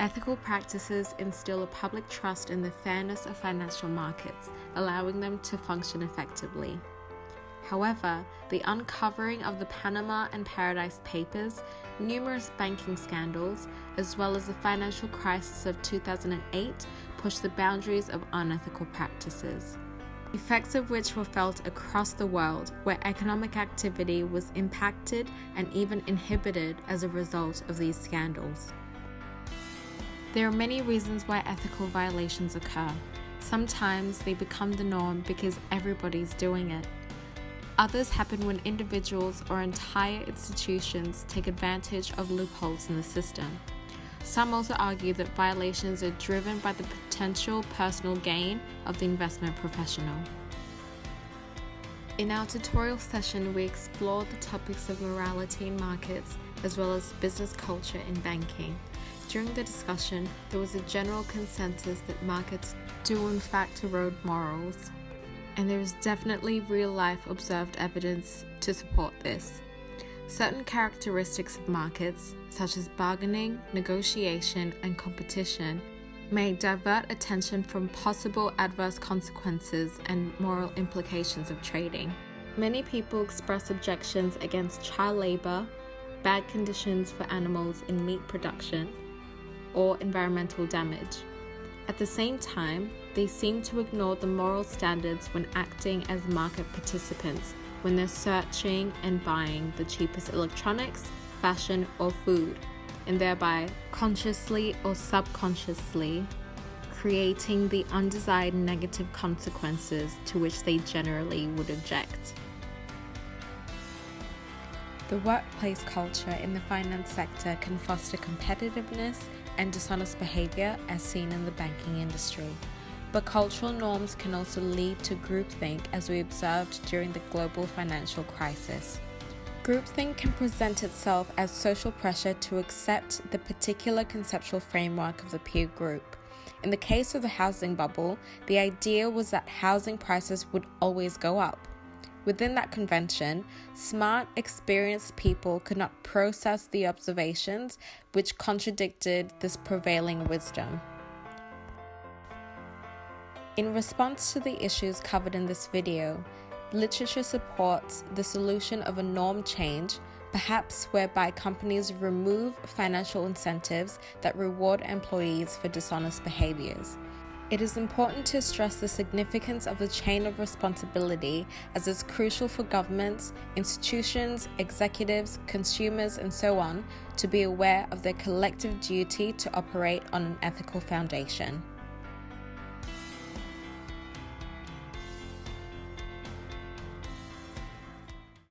Ethical practices instill a public trust in the fairness of financial markets, allowing them to function effectively. However, the uncovering of the Panama and Paradise Papers, numerous banking scandals, as well as the financial crisis of 2008 pushed the boundaries of unethical practices, effects of which were felt across the world, where economic activity was impacted and even inhibited as a result of these scandals. There are many reasons why ethical violations occur. Sometimes they become the norm because everybody's doing it. Others happen when individuals or entire institutions take advantage of loopholes in the system. Some also argue that violations are driven by the potential personal gain of the investment professional. In our tutorial session, we explored the topics of morality in markets as well as business culture in banking. During the discussion, there was a general consensus that markets do in fact erode morals, and there is definitely real-life observed evidence to support this. Certain characteristics of markets, such as bargaining, negotiation, and competition, may divert attention from possible adverse consequences and moral implications of trading. Many people express objections against child labor, bad conditions for animals in meat production, or environmental damage. At the same time, they seem to ignore the moral standards when acting as market participants when they're searching and buying the cheapest electronics, fashion, or food, and thereby consciously or subconsciously creating the undesired negative consequences to which they generally would object. The workplace culture in the finance sector can foster competitiveness and dishonest behavior as seen in the banking industry. But cultural norms can also lead to groupthink, as we observed during the global financial crisis. Groupthink can present itself as social pressure to accept the particular conceptual framework of the peer group. In the case of the housing bubble, the idea was that housing prices would always go up. Within that convention, smart, experienced people could not process the observations which contradicted this prevailing wisdom. In response to the issues covered in this video, literature supports the solution of a norm change, perhaps whereby companies remove financial incentives that reward employees for dishonest behaviors. It is important to stress the significance of the chain of responsibility, as it's crucial for governments, institutions, executives, consumers, and so on to be aware of their collective duty to operate on an ethical foundation.